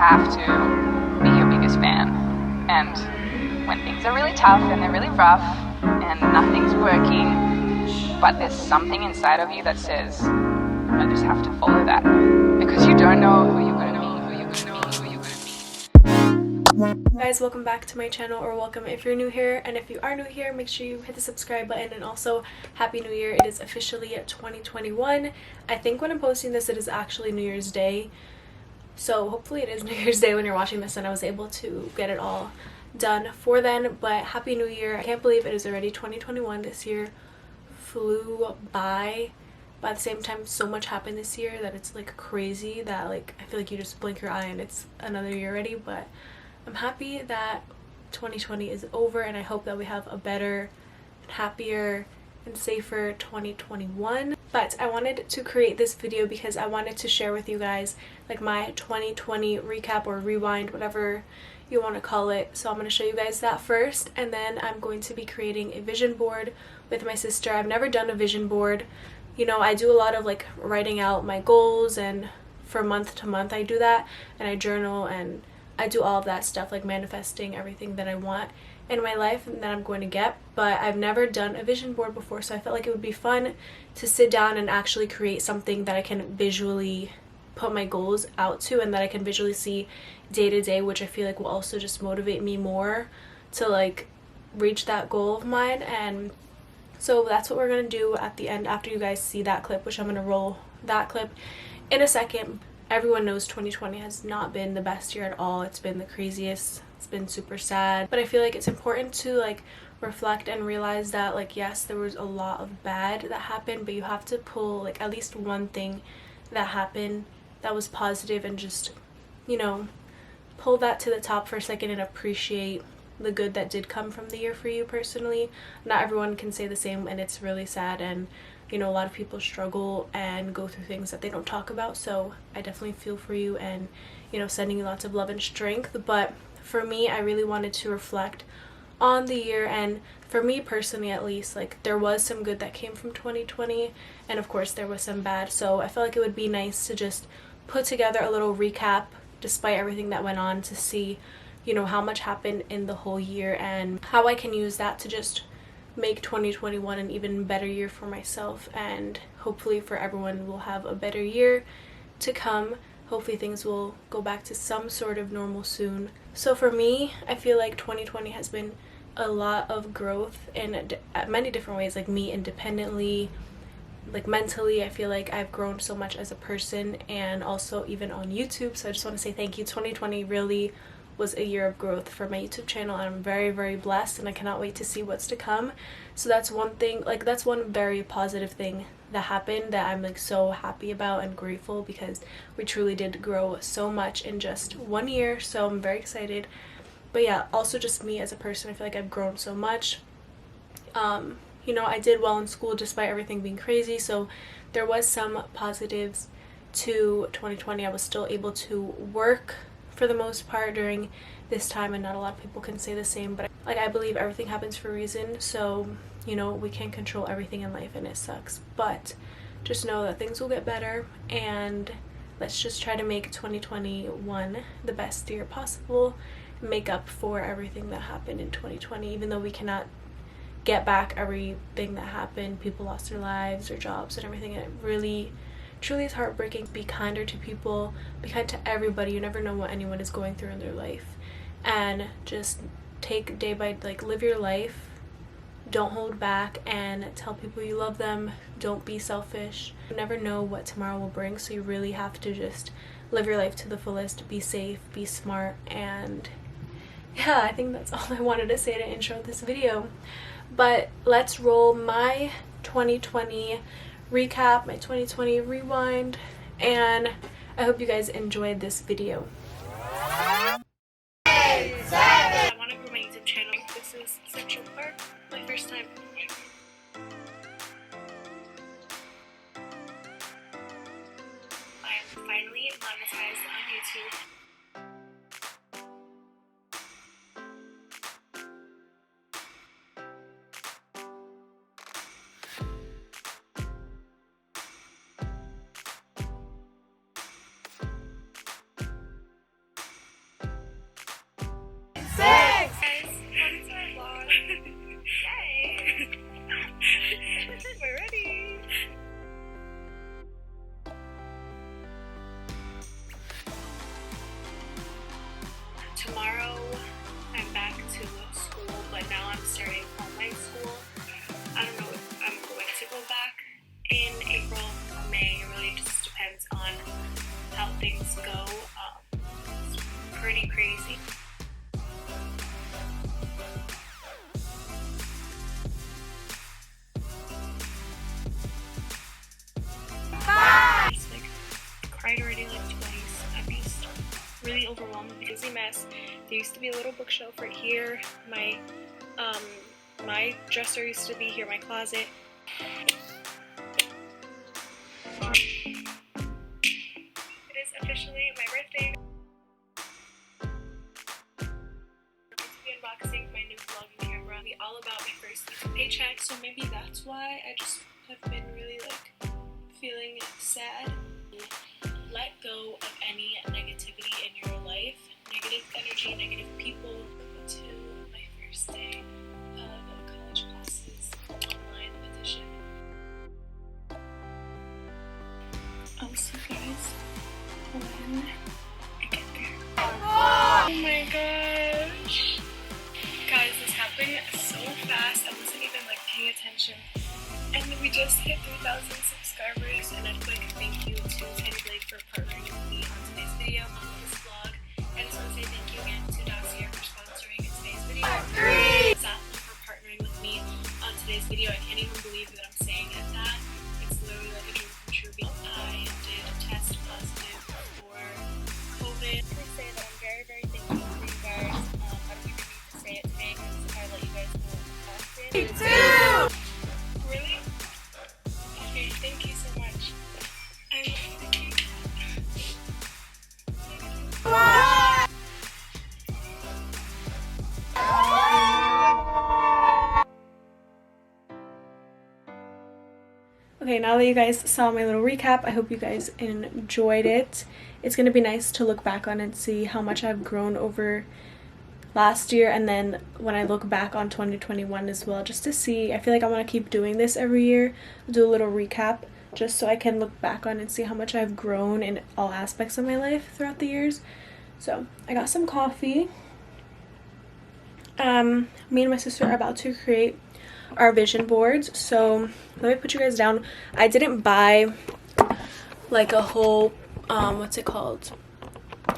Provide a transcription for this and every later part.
have to be your biggest fan. And when things are really tough and they're really rough and nothing's working, but there's something inside of you that says, I just have to follow that. Because you don't know who you're going to be, who you're going to be, who you're going to be. Guys, welcome back to my channel, or welcome if you're new here, and if you are new here, make sure you hit the subscribe button, and also Happy New Year. It is officially 2021. I think when I'm posting this it is actually New Year's Day, so hopefully it is New Year's Day when you're watching this and I was able to get it all done for then. But Happy New Year. I can't believe it is already 2021. This year flew by. But at the same time, so much happened this year that it's like crazy that like I feel like you just blink your eye and it's another year already. But I'm happy that 2020 is over, and I hope that we have a better, happier, and safer 2021. But I wanted to create this video because I wanted to share with you guys like my 2020 recap or rewind, whatever you want to call it. So I'm going to show you guys that first, and then I'm going to be creating a vision board with my sister. I've never done a vision board. You know, I do a lot of like writing out my goals, and for month to month I do that, and I journal, and I do all of that stuff, like manifesting everything that I want in my life and that I'm going to get. But I've never done a vision board before, so I felt like it would be fun to sit down and actually create something that I can visually put my goals out to, and that I can visually see day to day, which I feel like will also just motivate me more to like reach that goal of mine. And so that's what we're going to do at the end after you guys see that clip, which I'm going to roll that clip in a second. Everyone knows 2020 has not been the best year at all. It's been the craziest. It's been super sad. But I feel like it's important to like reflect and realize that like, yes, there was a lot of bad that happened, but you have to pull like at least one thing that happened that was positive and just, you know, pull that to the top for a second and appreciate the good that did come from the year for you personally. Not everyone can say the same, and it's really sad, and you know, a lot of people struggle and go through things that they don't talk about. So I definitely feel for you, and you know, sending you lots of love and strength. But for me, I really wanted to reflect on the year, and for me personally at least, like there was some good that came from 2020, and of course there was some bad. So I felt like it would be nice to just put together a little recap despite everything that went on, to see, you know, how much happened in the whole year and how I can use that to just make 2021 an even better year for myself, and hopefully for everyone will have a better year to come. Hopefully things will go back to some sort of normal soon. So for me, I feel like 2020 has been a lot of growth in many different ways, like me independently, like mentally. I feel like I've grown so much as a person, and also even on YouTube. So I just want to say thank you. 2020 really was a year of growth for my YouTube channel, and I'm very, very blessed, and I cannot wait to see what's to come. So that's one thing, like that's one very positive thing that happened that I'm like so happy about and grateful, because we truly did grow so much in just 1 year. So I'm very excited. But yeah, also just me as a person, I feel like I've grown so much. You know, I did well in school despite everything being crazy, so there was some positives to 2020. I was still able to work for the most part during this time, and not a lot of people can say the same. But like, I believe everything happens for a reason, so you know, we can't control everything in life, and it sucks, but just know that things will get better, and let's just try to make 2021 the best year possible, make up for everything that happened in 2020. Even though we cannot get back everything that happened, people lost their lives, their jobs, and everything, and it really truly is heartbreaking. Be kinder to people, be kind to everybody. You never know what anyone is going through in their life, and just take day by, like, live your life. Don't hold back, and tell people you love them. Don't be selfish. You never know what tomorrow will bring, so you really have to just live your life to the fullest. Be safe, be smart, and yeah, I think that's all I wanted to say to intro this video. But let's roll my 2020 recap, my 2020 rewind, and I hope you guys enjoyed this video. I want to grow my YouTube channel. This is Central Park, my first time here. I am finally monetized on YouTube. but now I'm starting online school. I don't know if I'm going to go back in April or May. It really just depends on how things go. It's pretty crazy. I just cried already twice. I'm just really overwhelmed with the busy mess. There used to be a little bookshelf right here. My dresser used to be here, my closet. It is officially my birthday. I'm going to be unboxing my new vlogging camera. It'll be all about my first paycheck, so maybe that's why I just have been really feeling sad. Let go of any negativity in your life, negative energy, negative people. To my first day of college classes, online edition. I'll see you guys when I get there. Oh my gosh! Guys, this happened so fast. I wasn't even paying attention. And we just hit 3,000 subscribers, and a quick thank you to Teddy Blake for partnering with me on today's video on this vlog. I just want to say thank you again to Dacia for sponsoring today's video. Zafla for partnering with me on today's video. I can't even believe that I'm saying that. It's literally like a dream come true. I did test positive for COVID. I would say that I'm very, very thankful for you guys. I don't even need to say it today because if I let you guys know often. Me too! Really? Okay, thank you so much. I'm thinking. Okay, now that you guys saw my little recap, I hope you guys enjoyed it. It's going to be nice to look back on and see how much I've grown over last year, and then when I look back on 2021 as well, just to see. I feel like I want to keep doing this every year, do a little recap just so I can look back on and see how much I've grown in all aspects of my life throughout the years. So I got some coffee. Me and my sister are about to create our vision boards, so let me put you guys down. I didn't buy a whole what's it called,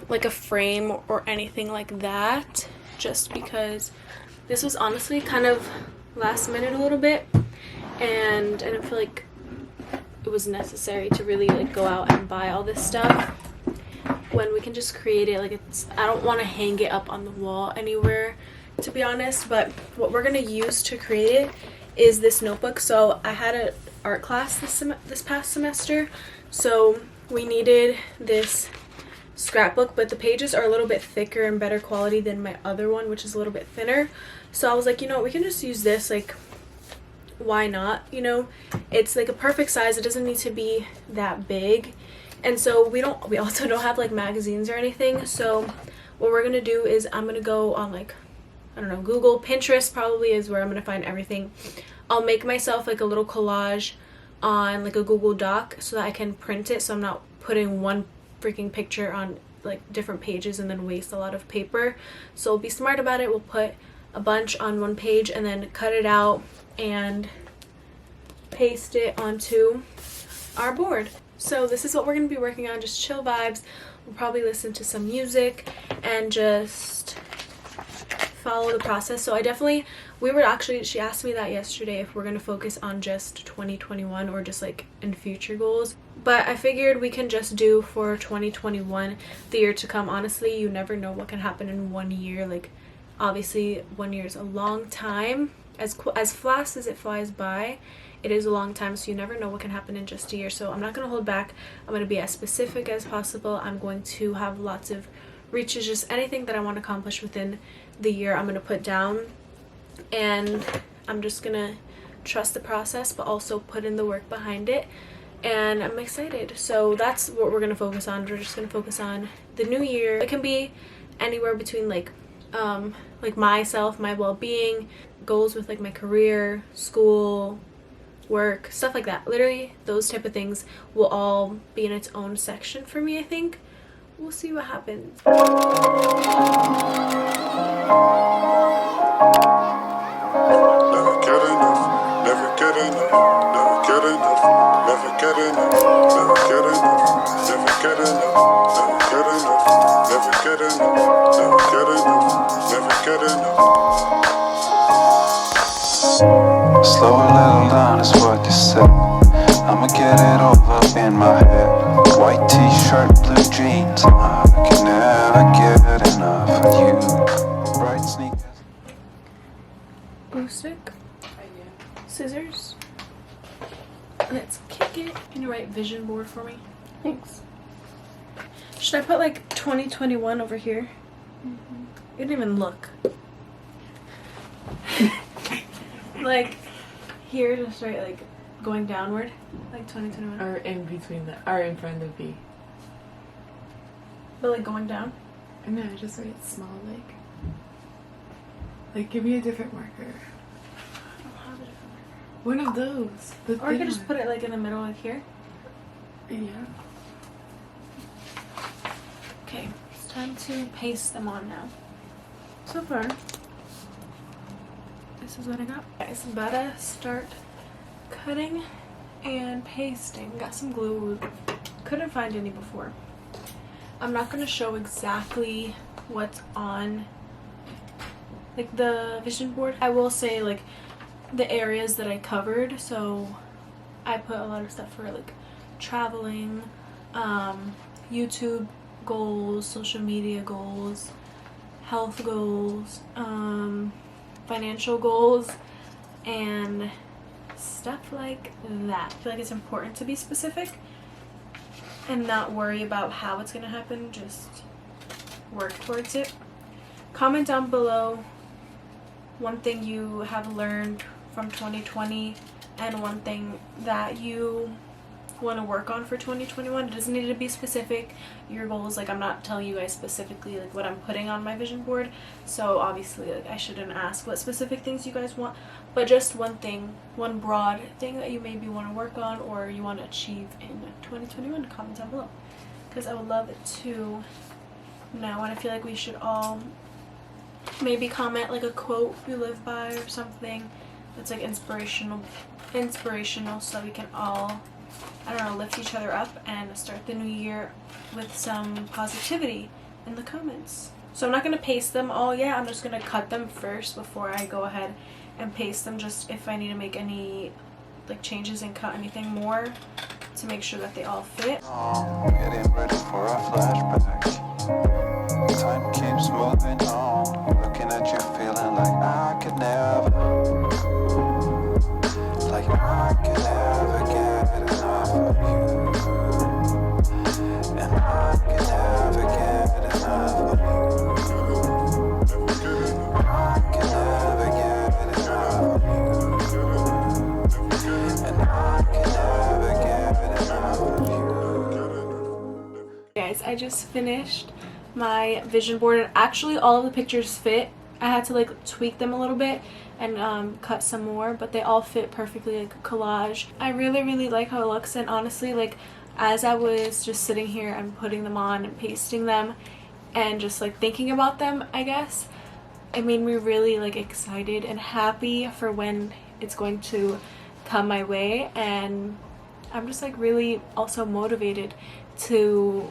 a frame or anything like that, just because this was honestly kind of last minute a little bit, and I didn't feel like it was necessary to really go out and buy all this stuff when we can just create it. I don't want to hang it up on the wall anywhere, to be honest. But what we're gonna use to create it is this notebook. So I had an art class this past semester, so we needed this scrapbook, but the pages are a little bit thicker and better quality than my other one, which is a little bit thinner. So I was like, we can just use this. Why not? It's a perfect size. It doesn't need to be that big. And so we also don't have magazines or anything. So what we're gonna do is I'm gonna go on I don't know, Google, Pinterest probably is where I'm gonna find everything. I'll make myself a little collage on a Google Doc so that I can print it, so I'm not putting one freaking picture on different pages and then waste a lot of paper. So we'll be smart about it. We'll put a bunch on one page and then cut it out and paste it onto our board. So this is what we're going to be working on, just chill vibes. We'll probably listen to some music and just follow the process. So she asked me that yesterday, if we're going to focus on just 2021 or just in future goals. But I figured we can just do for 2021, the year to come. Honestly, you never know what can happen in 1 year. Obviously 1 year is a long time. As fast as it flies by, it is a long time, so you never know what can happen in just a year. So I'm not going to hold back. I'm going to be as specific as possible. I'm going to have lots of reaches, just anything that I want to accomplish within the year I'm going to put down, and I'm just going to trust the process but also put in the work behind it, and I'm excited. So that's what we're going to focus on. We're just going to focus on the new year. It can be anywhere between myself, my well-being, goals with my career, school, work, stuff like that. Literally those type of things will all be in its own section for me. I think we'll see what happens. Never get enough, never get enough, never get enough, never get enough, never get enough, never get enough, never get enough, never get enough, never get enough, never get enough. Slow a little down is what you said. I'ma get it all up in my head. White t-shirt, blue jeans. I can never get enough of you. Bright sneakers. Glue stick, scissors. Let's kick it. Can you write vision board for me? Thanks. Should I put like 2021 over here? It didn't even look. Like here, just right, like going downward, like 2021. Or in between the, or in front of B. But like going down. No, just write small, like give me a different marker. I don't have a different marker. One of those. The Or I thin could just one. put it like in the middle, like here. Yeah. Okay, it's time to paste them on now. So far, this is what I got. Guys, about to start cutting and pasting. Got some glue. Couldn't find any before. I'm not going to show exactly what's on like the vision board. I will say like the areas that I covered. So I put a lot of stuff for like traveling, YouTube goals, social media goals, health goals, financial goals, and stuff like that. I feel like it's important to be specific and not worry about how it's gonna happen, just work towards it. Comment down below one thing you have learned from 2020 and one thing that you want to work on for 2021. It doesn't need to be specific. Your goals, like I'm not telling you guys specifically like what I'm putting on my vision board, so obviously like I shouldn't ask what specific things you guys want, but just one thing, one broad thing that you maybe want to work on or you want to achieve in 2021. Comment down below because I would love it to know, and I feel like we should all maybe comment like a quote you live by or something that's like inspirational so we can all, I don't know, lift each other up and start the new year with some positivity in the comments. So I'm not going to paste them all yet. I'm just going to cut them first before I go ahead and paste them, just if I need to make any like changes and cut anything more to make sure that they all fit. Oh, getting ready for a flashback. Time keeps moving on. Looking at you, feeling like I could never, like I could never get enough of you, and I could never get enough of you. I could never get enough of you, and I could never get enough of you. Guys, I just finished my vision board and actually all of the pictures fit. I had to like tweak them a little bit and cut some more, but they all fit perfectly like a collage. I really like how it looks, and honestly, like as I was just sitting here and putting them on and pasting them and just like thinking about them, I guess it made me really like excited and happy for when it's going to come my way, and I'm just like really also motivated to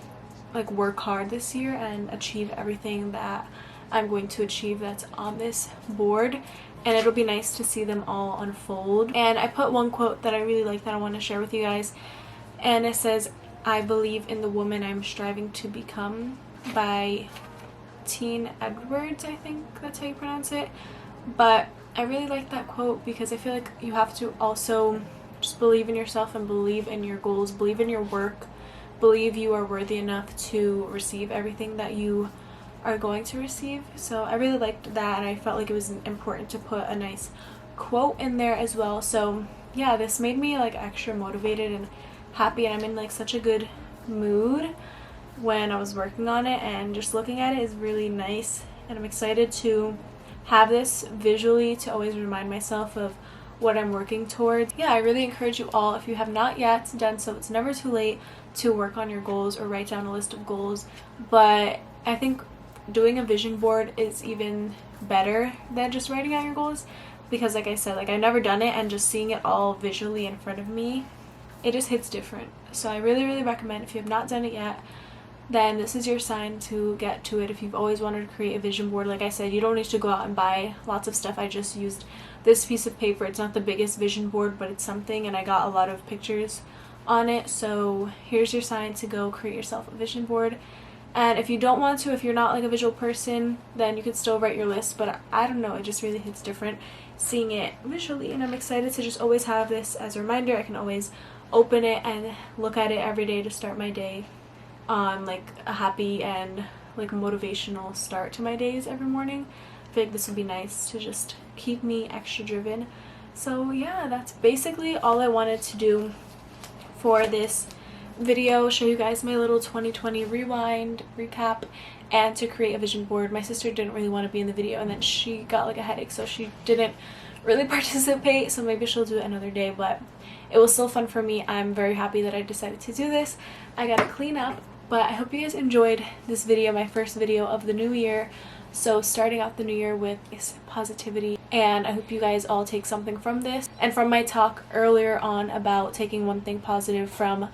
like work hard this year and achieve everything that I'm going to achieve that's on this board, and it'll be nice to see them all unfold. And I put one quote that I really like that I want to share with you guys, and it says, "I believe in the woman I'm striving to become," by Teen Edwards, I think that's how you pronounce it. But I really like that quote because I feel like you have to also just believe in yourself and believe in your goals, believe in your work, believe you are worthy enough to receive everything that you are going to receive. So I really liked that, and I felt like it was important to put a nice quote in there as well. So yeah, this made me like extra motivated and happy, and I'm in like such a good mood when I was working on it, and just looking at it is really nice, and I'm excited to have this visually to always remind myself of what I'm working towards. Yeah, I really encourage you all, if you have not yet done so, it's never too late to work on your goals or write down a list of goals, but I think doing a vision board is even better than just writing out your goals, because like I said, like I've never done it, and just seeing it all visually in front of me, it just hits different. So I really recommend, if you have not done it yet, then this is your sign to get to it. If you've always wanted to create a vision board, like I said, you don't need to go out and buy lots of stuff. I just used this piece of paper. It's not the biggest vision board, but it's something, and I got a lot of pictures on it. So here's your sign to go create yourself a vision board. And if you don't want to, if you're not like a visual person, then you could still write your list, but I don't know, it just really hits different seeing it visually, and I'm excited to just always have this as a reminder. I can always open it and look at it every day to start my day on like a happy and like motivational start to my days every morning. I feel like this would be nice to just keep me extra driven. So yeah, that's basically all I wanted to do for this video. Show you guys my little 2020 rewind recap and to create a vision board. My sister didn't really want to be in the video, and then she got like a headache, so she didn't really participate, so maybe she'll do it another day, but it was still fun for me. I'm very happy that I decided to do this. I gotta clean up, but I hope you guys enjoyed this video, my first video of the new year. So starting out the new year with positivity, and I hope you guys all take something from this and from my talk earlier on about taking one thing positive from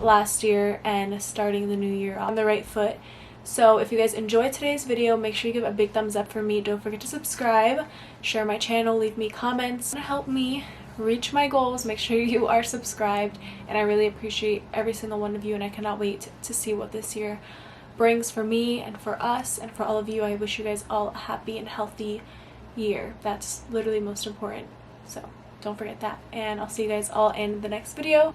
last year and starting the new year on the right foot. So if you guys enjoyed today's video, make sure you give a big thumbs up for me. Don't forget to subscribe, share my channel, leave me comments to help me reach my goals. Make sure you are subscribed, and I really appreciate every single one of you, and I cannot wait to see what this year brings for me and for us and for all of you. I wish you guys all a happy and healthy year. That's literally most important, so don't forget that, and I'll see you guys all in the next video.